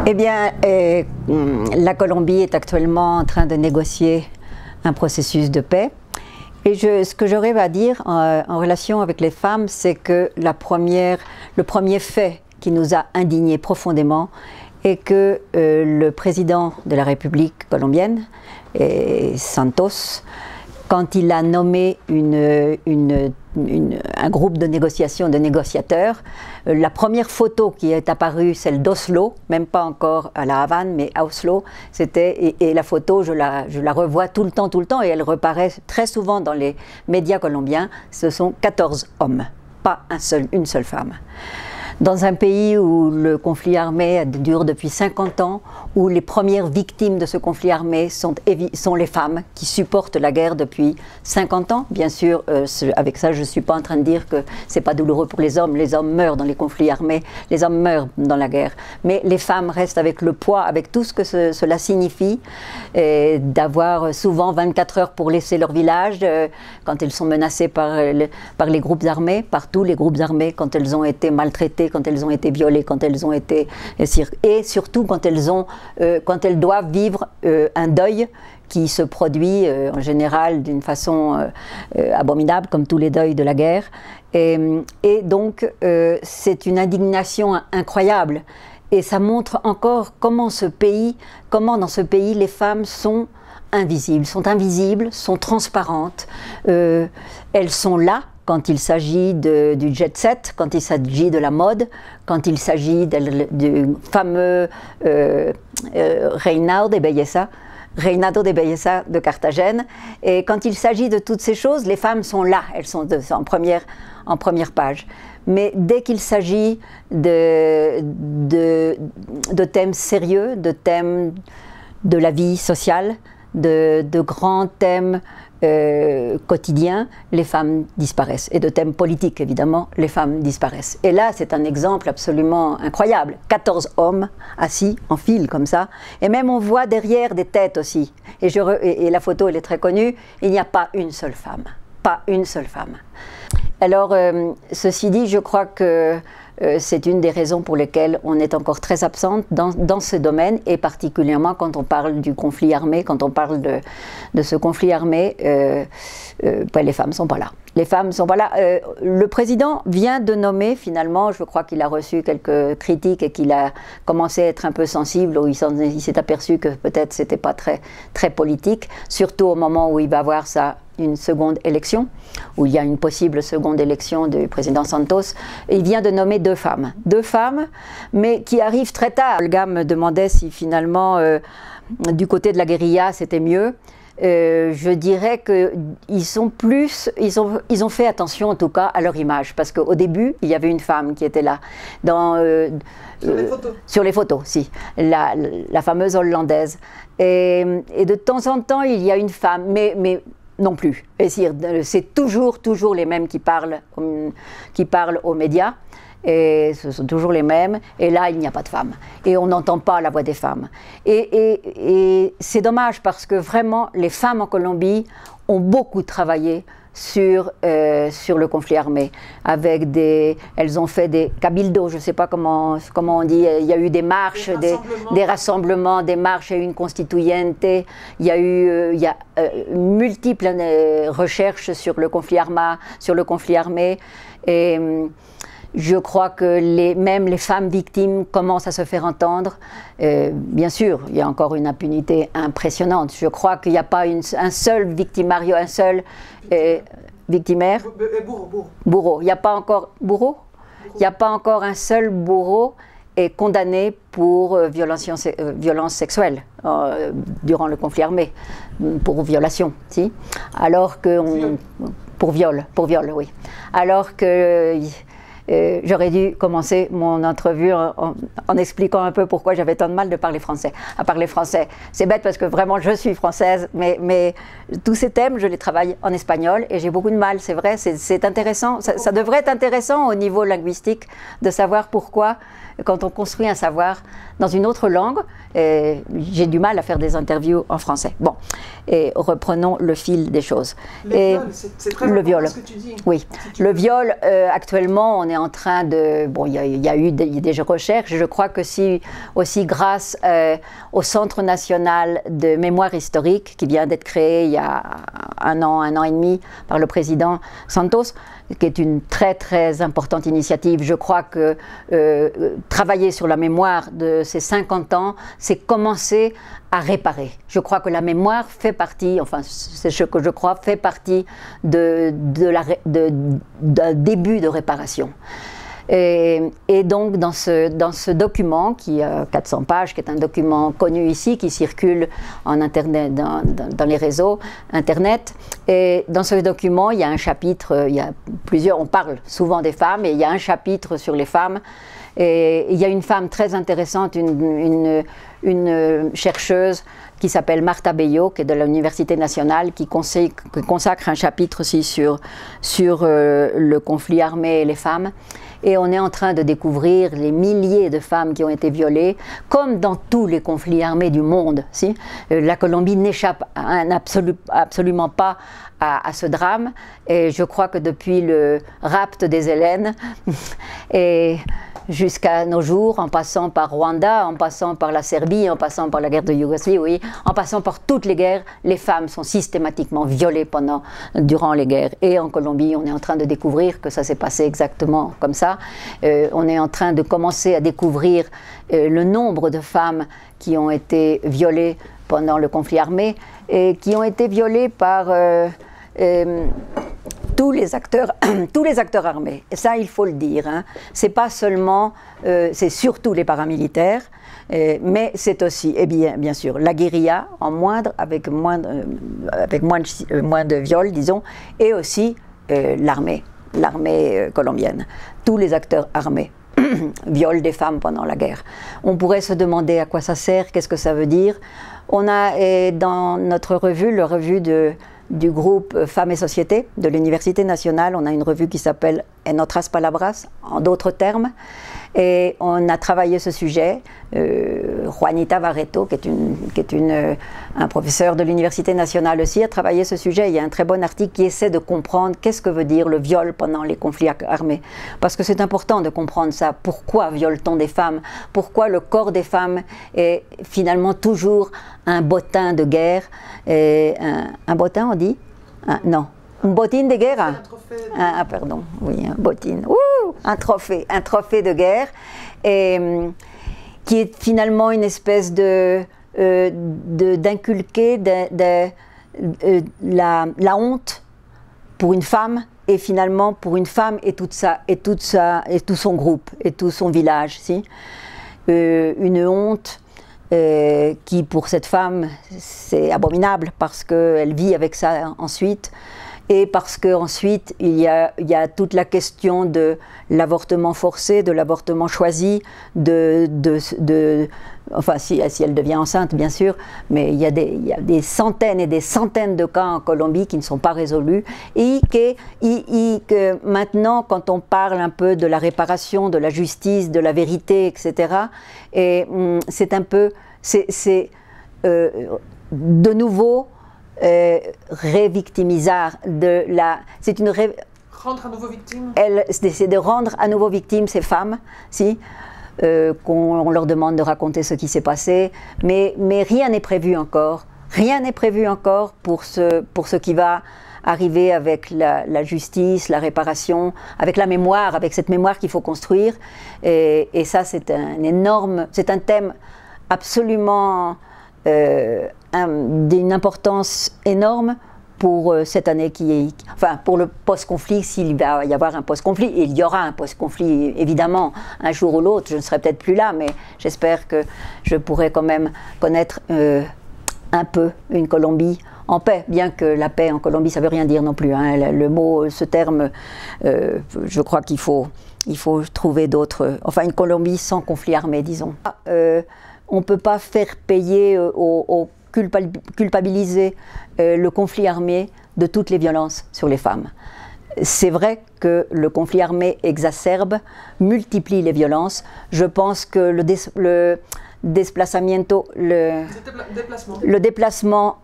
Eh bien, la Colombie est actuellement en train de négocier un processus de paix. Et ce que j'aurais à dire en relation avec les femmes, c'est que le premier fait qui nous a indignés profondément est que le président de la République colombienne, Santos, quand il a nommé un groupe de négociation, de négociateurs, la première photo qui est apparue, celle d'Oslo, même pas encore à La Havane, mais à Oslo, c'était, et la photo, je la revois tout le temps, et elle reparaît très souvent dans les médias colombiens, ce sont 14 hommes, pas une seule femme. Dans un pays où le conflit armé dure depuis 50 ans, où les premières victimes de ce conflit armé sont les femmes qui supportent la guerre depuis 50 ans. Bien sûr, avec ça, je ne suis pas en train de dire que ce n'est pas douloureux pour les hommes meurent dans les conflits armés, les hommes meurent dans la guerre. Mais les femmes restent avec le poids, avec tout ce que cela signifie, d'avoir souvent 24 heures pour laisser leur village, quand elles sont menacées par les groupes armés, par tous les groupes armés, quand elles ont été maltraitées, quand elles ont été violées, quand elles ont été... Et surtout quand elles doivent vivre un deuil qui se produit en général d'une façon abominable, comme tous les deuils de la guerre. Et donc, c'est une indignation incroyable. Et ça montre encore comment dans ce pays, les femmes sont invisibles, sont transparentes. Elles sont là quand il s'agit du jet set, quand il s'agit de la mode, quand il s'agit du fameux Reinado de Belleza de Carthagène. Et quand il s'agit de toutes ces choses, les femmes sont là, elles sont en première page. Mais dès qu'il s'agit de thèmes sérieux, de thèmes de la vie sociale, de grands thèmes quotidiens, les femmes disparaissent. Et de thèmes politiques, évidemment, les femmes disparaissent. Et là, c'est un exemple absolument incroyable. 14 hommes assis en file comme ça. Et même on voit derrière des têtes aussi. Et la photo, elle est très connue. Il n'y a pas une seule femme. Pas une seule femme. Alors, ceci dit, je crois que c'est une des raisons pour lesquelles on est encore très absente dans ce domaine, et particulièrement quand on parle du conflit armé, quand on parle de ce conflit armé, les femmes ne sont pas là. Les femmes ne sont pas là. Le président vient de nommer, finalement, je crois qu'il a reçu quelques critiques et qu'il a commencé à être un peu sensible, où il s'est aperçu que peut-être ce n'était pas très politique, surtout au moment où il va avoir une seconde élection, où il y a une possible seconde élection du président Santos. Il vient de nommer deux femmes, mais qui arrivent très tard. Olga me demandait si finalement, du côté de la guérilla, c'était mieux. Je dirais qu'ils ont fait attention en tout cas à leur image, parce qu'au début il y avait une femme qui était là sur les photos, si, la fameuse hollandaise, et de temps en temps il y a une femme, mais non plus. C'est toujours les mêmes qui parlent aux médias. Et ce sont toujours les mêmes, et là il n'y a pas de femmes, et on n'entend pas la voix des femmes. Et c'est dommage, parce que vraiment les femmes en Colombie ont beaucoup travaillé sur le conflit armé, elles ont fait des cabildos, je ne sais pas comment on dit, il y a eu des marches, des rassemblements, des marches, il y a eu une constituyente, il y a multiples recherches sur le conflit armé, et je crois que même les femmes victimes commencent à se faire entendre. Bien sûr, il y a encore une impunité impressionnante. Je crois qu'il n'y a pas un seul victimario, un seul victimaire. Bourreau. Il n'y a pas encore bourreau. Il n'y a pas encore un seul bourreau est condamné pour violence sexuelle durant le conflit armé, pour violation, si. Alors que pour viol, oui. Alors que j'aurais dû commencer mon entrevue en expliquant un peu pourquoi j'avais tant de mal à parler français. C'est bête parce que vraiment je suis française, mais tous ces thèmes, je les travaille en espagnol et j'ai beaucoup de mal, c'est vrai, c'est intéressant. Ça devrait être intéressant au niveau linguistique de savoir pourquoi, quand on construit un savoir, dans une autre langue. J'ai du mal à faire des interviews en français. Bon, et reprenons le fil des choses. Le viol, c'est très important ce que tu dis. Oui, le viol, actuellement, on est en train de... Bon, il y a eu des recherches. Je crois que si, aussi grâce au Centre national de mémoire historique, qui vient d'être créé il y a un an et demi par le président Santos, qui est une très très importante initiative. Je crois que travailler sur la mémoire de ces 50 ans, c'est commencer à réparer. Je crois que la mémoire fait partie, enfin c'est ce que je crois, fait partie d'un début de réparation. Et donc dans ce document qui a 400 pages, qui est un document connu ici, qui circule en internet, dans les réseaux internet, et dans ce document il y a un chapitre, il y a plusieurs, on parle souvent des femmes, et il y a un chapitre sur les femmes, et il y a une femme très intéressante, une chercheuse qui s'appelle Martha Bello, qui est de l'Université nationale, qui consacre un chapitre aussi sur le conflit armé et les femmes. Et on est en train de découvrir les milliers de femmes qui ont été violées, comme dans tous les conflits armés du monde. Si? La Colombie n'échappe absolument pas à ce drame. Et je crois que depuis le rapt des Hélènes, et jusqu'à nos jours, en passant par Rwanda, en passant par la Serbie, en passant par la guerre de Yougoslavie, oui, en passant par toutes les guerres, les femmes sont systématiquement violées durant les guerres. Et en Colombie, on est en train de découvrir que ça s'est passé exactement comme ça. On est en train de commencer à découvrir le nombre de femmes qui ont été violées pendant le conflit armé et qui ont été violées par tous les acteurs armés. Et ça, il faut le dire. Hein. C'est pas seulement, c'est surtout les paramilitaires, mais c'est aussi, et bien sûr, la guérilla avec moins de viols, disons, et aussi l'armée colombienne. Tous les acteurs armés violent des femmes pendant la guerre. On pourrait se demander à quoi ça sert, qu'est-ce que ça veut dire. On a dans notre revue, la revue du groupe Femmes et Société de l'Université nationale, on a une revue qui s'appelle En otras palabras, en d'autres termes, et on a travaillé ce sujet. Juanita Barreto, qui est un professeur de l'Université nationale aussi, a travaillé ce sujet. Il y a un très bon article qui essaie de comprendre qu'est-ce que veut dire le viol pendant les conflits armés. Parce que c'est important de comprendre ça. Pourquoi viole-t-on des femmes? Pourquoi le corps des femmes est finalement toujours un bottin de guerre? Un bottin, on dit? Non. Un botin de guerre? Un trophée. Pardon, oui, un botin. Un trophée de guerre. Et qui est finalement une espèce d'inculquer la honte pour une femme, et finalement pour une femme et tout son groupe et tout son village, si? Une honte qui pour cette femme c'est abominable parce qu'elle vit avec ça ensuite. Et parce qu'ensuite, il y a toute la question de l'avortement forcé, de l'avortement choisi, enfin, si elle devient enceinte, bien sûr, mais il y a des centaines et des centaines de cas en Colombie qui ne sont pas résolus, et que maintenant, quand on parle un peu de la réparation, de la justice, de la vérité, etc., c'est un peu, de nouveau, révictimisard c'est une rendre à nouveau victime. C'est de rendre à nouveau victime ces femmes, si qu'on leur demande de raconter ce qui s'est passé, mais rien n'est prévu encore. Rien n'est prévu encore pour ce qui va arriver avec la justice, la réparation, avec la mémoire, avec cette mémoire qu'il faut construire. Et ça, c'est un thème absolument d'une importance énorme pour cette année enfin pour le post-conflit, s'il va y avoir un post-conflit, et il y aura un post-conflit évidemment un jour ou l'autre. Je ne serai peut-être plus là, mais j'espère que je pourrai quand même connaître un peu une Colombie en paix, bien que la paix en Colombie ça veut rien dire non plus, hein. Le mot, ce terme, je crois qu'il faut trouver d'autres, enfin une Colombie sans conflit armé, disons. On ne peut pas faire payer culpabiliser le conflit armé de toutes les violences sur les femmes. c'est vrai que le conflit armé exacerbe, multiplie les violences. Je pense que le déplacement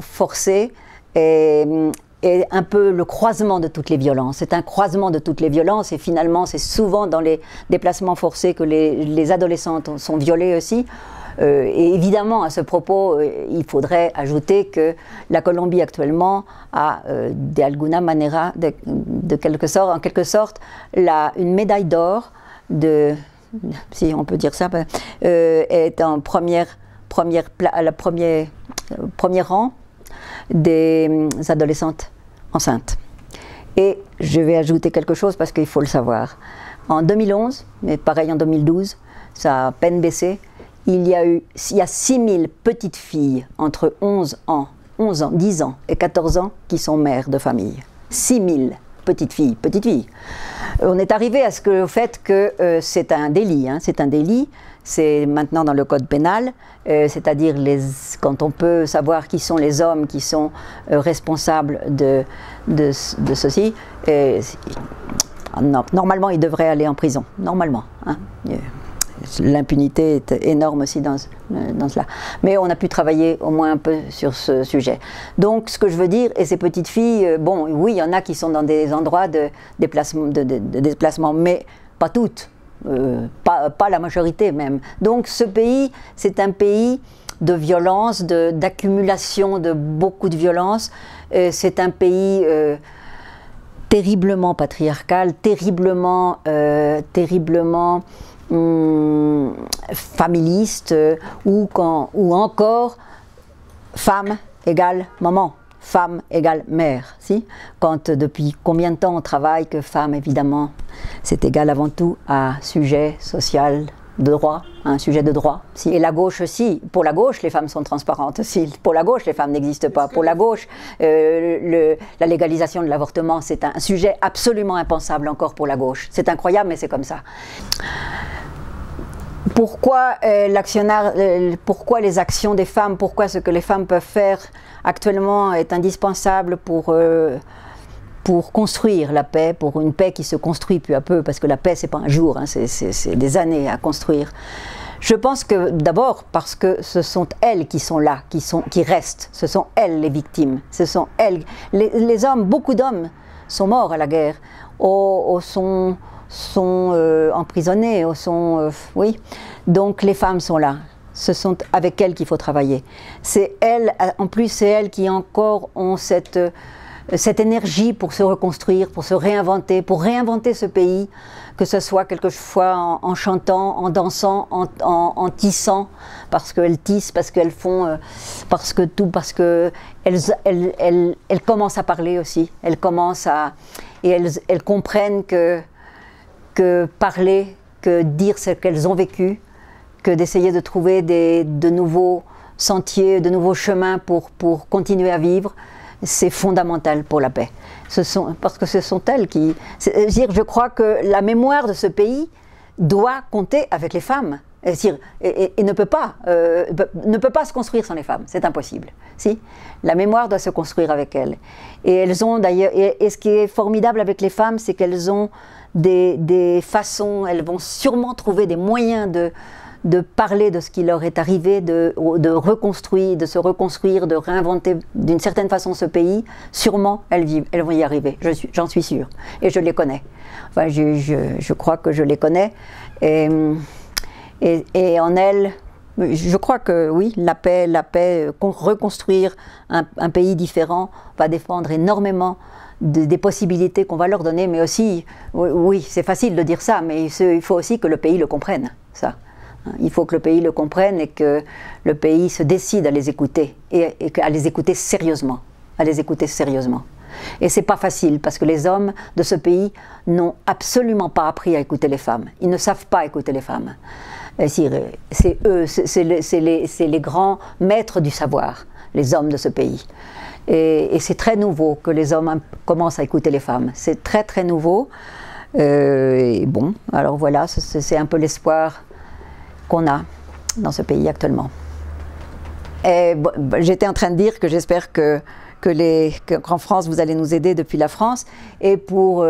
forcé est un peu le croisement de toutes les violences. C'est un croisement de toutes les violences et finalement c'est souvent dans les déplacements forcés que les adolescentes sont violées aussi. Et évidemment, à ce propos, il faudrait ajouter que la Colombie actuellement a, de alguna manera, en quelque sorte, une médaille d'or, si on peut dire ça, est en premier rang des adolescentes enceintes. Et je vais ajouter quelque chose parce qu'il faut le savoir. En 2011, mais pareil en 2012, ça a à peine baissé. Il y a 6000 petites filles entre 10 ans et 14 ans qui sont mères de famille. 6000 petites filles. On est arrivé au fait que c'est un délit. C'est un délit, c'est maintenant dans le code pénal, c'est-à-dire quand on peut savoir qui sont les hommes qui sont responsables de ceci, normalement ils devraient aller en prison, normalement. L'impunité est énorme aussi dans cela. Mais on a pu travailler au moins un peu sur ce sujet. Donc ce que je veux dire, et ces petites filles, bon oui, il y en a qui sont dans des endroits de déplacement, mais pas toutes, pas la majorité même. Donc ce pays, c'est un pays de violence, d'accumulation de beaucoup de violence. C'est un pays terriblement patriarcal, terriblement familiste, ou encore femme égale maman, femme égale mère. Si? Quand depuis combien de temps on travaille que femme, évidemment, c'est égal avant tout à sujet social de droit, un sujet de droit. Si. Et la gauche aussi, pour la gauche, les femmes sont transparentes. Si. Pour la gauche, les femmes n'existent pas. Pour la gauche, la légalisation de l'avortement, c'est un sujet absolument impensable encore pour la gauche. C'est incroyable, mais c'est comme ça. Pourquoi pourquoi les actions des femmes, pourquoi ce que les femmes peuvent faire actuellement est indispensable pour construire la paix, pour une paix qui se construit peu à peu, parce que la paix c'est pas un jour, c'est des années à construire. Je pense que d'abord parce que ce sont elles qui sont là, qui restent, ce sont elles les victimes, ce sont elles. Les hommes, beaucoup d'hommes sont morts à la guerre, sont emprisonnés, oui. Donc les femmes sont là. Ce sont avec elles qu'il faut travailler. C'est elles, en plus, c'est elles qui encore ont cette énergie pour se reconstruire, pour se réinventer, pour réinventer ce pays, que ce soit quelquefois en chantant, en dansant, en tissant, parce qu'elles tissent, parce qu'elles font, parce qu'elles commencent à parler aussi, elles comprennent que parler, que dire ce qu'elles ont vécu, que d'essayer de trouver de nouveaux sentiers, de nouveaux chemins pour continuer à vivre, c'est fondamental pour la paix. Parce que ce sont elles qui... Je crois que la mémoire de ce pays doit compter avec les femmes. Et ne peut pas se construire sans les femmes, c'est impossible. Si? La mémoire doit se construire avec elles. Et elles ont d'ailleurs... Et ce qui est formidable avec les femmes, c'est qu'elles ont des façons, elles vont sûrement trouver des moyens de parler de ce qui leur est arrivé, de se reconstruire, de réinventer d'une certaine façon ce pays. Sûrement, elles vont y arriver, j'en suis sûre. Et je les connais. Enfin, je crois que je les connais. Et en elles, je crois que oui, la paix, reconstruire un pays différent va défendre énormément des possibilités qu'on va leur donner, mais aussi, oui, c'est facile de dire ça, mais il faut aussi que le pays le comprenne, ça. Il faut que le pays le comprenne et que le pays se décide à les écouter, et à les écouter sérieusement, Et c'est pas facile, parce que les hommes de ce pays n'ont absolument pas appris à écouter les femmes. Ils ne savent pas écouter les femmes. C'est eux, c'est les grands maîtres du savoir, les hommes de ce pays. Et c'est très nouveau que les hommes commencent à écouter les femmes. C'est très très nouveau. Et bon, alors voilà, c'est un peu l'espoir qu'on a dans ce pays actuellement. Et bon, j'étais en train de dire que j'espère que qu'en France, vous allez nous aider depuis la France. Et pour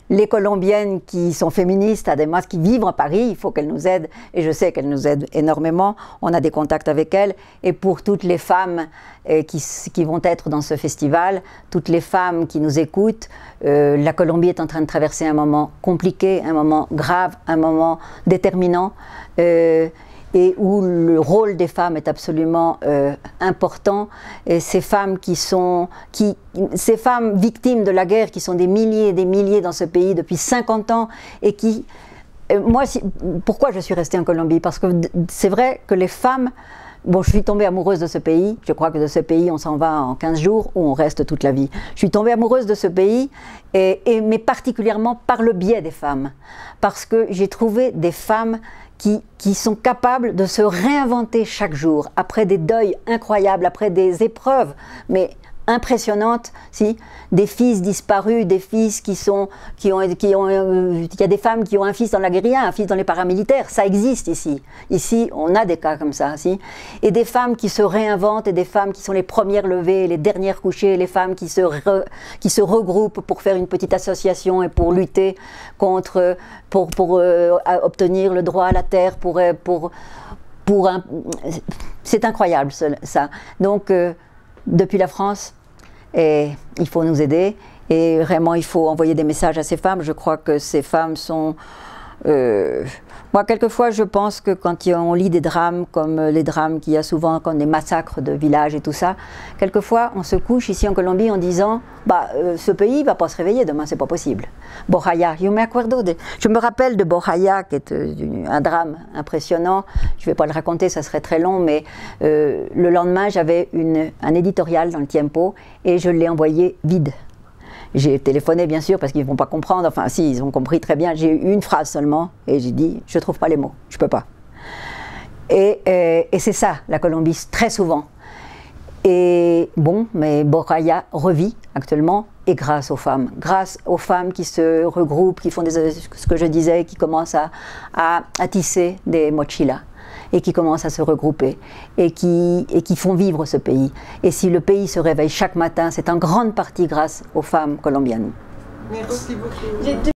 les Colombiennes qui sont féministes, además, qui vivent à Paris, il faut qu'elles nous aident. Et je sais qu'elles nous aident énormément. On a des contacts avec elles. Et pour toutes les femmes qui vont être dans ce festival, toutes les femmes qui nous écoutent, la Colombie est en train de traverser un moment compliqué, un moment grave, un moment déterminant. Et où le rôle des femmes est absolument important. Et ces femmes ces femmes victimes de la guerre, qui sont des milliers et des milliers dans ce pays depuis 50 ans, et qui... pourquoi je suis restée en Colombie? Parce que c'est vrai que les femmes... Bon, je suis tombée amoureuse de ce pays. Je crois que de ce pays, on s'en va en 15 jours ou on reste toute la vie. Je suis tombée amoureuse de ce pays, mais particulièrement par le biais des femmes. Parce que j'ai trouvé des femmes qui sont capables de se réinventer chaque jour, après des deuils incroyables, après des épreuves, mais impressionnantes, des fils disparus, des fils il y a des femmes qui ont un fils dans la guérilla, un fils dans les paramilitaires, ça existe ici. Ici, on a des cas comme ça, et des femmes qui se réinventent, et des femmes qui sont les premières levées, les dernières couchées, les femmes qui se regroupent pour faire une petite association et pour lutter contre, pour obtenir le droit à la terre, c'est incroyable ça. Donc, depuis la France, et il faut nous aider, et vraiment il faut envoyer des messages à ces femmes. Je crois que ces femmes sont... moi, quelquefois, je pense que quand on lit des drames, comme les drames qu'il y a souvent, comme des massacres de villages et tout ça, quelquefois, on se couche ici en Colombie en disant ce pays ne va pas se réveiller demain, c'est pas possible. Borjaya, je me rappelle de Borjaya, qui est un drame impressionnant. Je ne vais pas le raconter, ça serait très long, mais le lendemain, j'avais un éditorial dans le Tiempo et je l'ai envoyé vide. J'ai téléphoné, bien sûr, parce qu'ils ne vont pas comprendre. Enfin, si, ils ont compris très bien. J'ai eu une phrase seulement, et j'ai dit, je ne trouve pas les mots, je ne peux pas. Et c'est ça, la Colombie, très souvent. Et bon, mais Borjaya revit actuellement, et grâce aux femmes qui se regroupent, qui font ce que je disais, qui commencent à tisser des mochilas, et qui commencent à se regrouper, et qui font vivre ce pays. Et si le pays se réveille chaque matin, c'est en grande partie grâce aux femmes colombiennes. Merci beaucoup.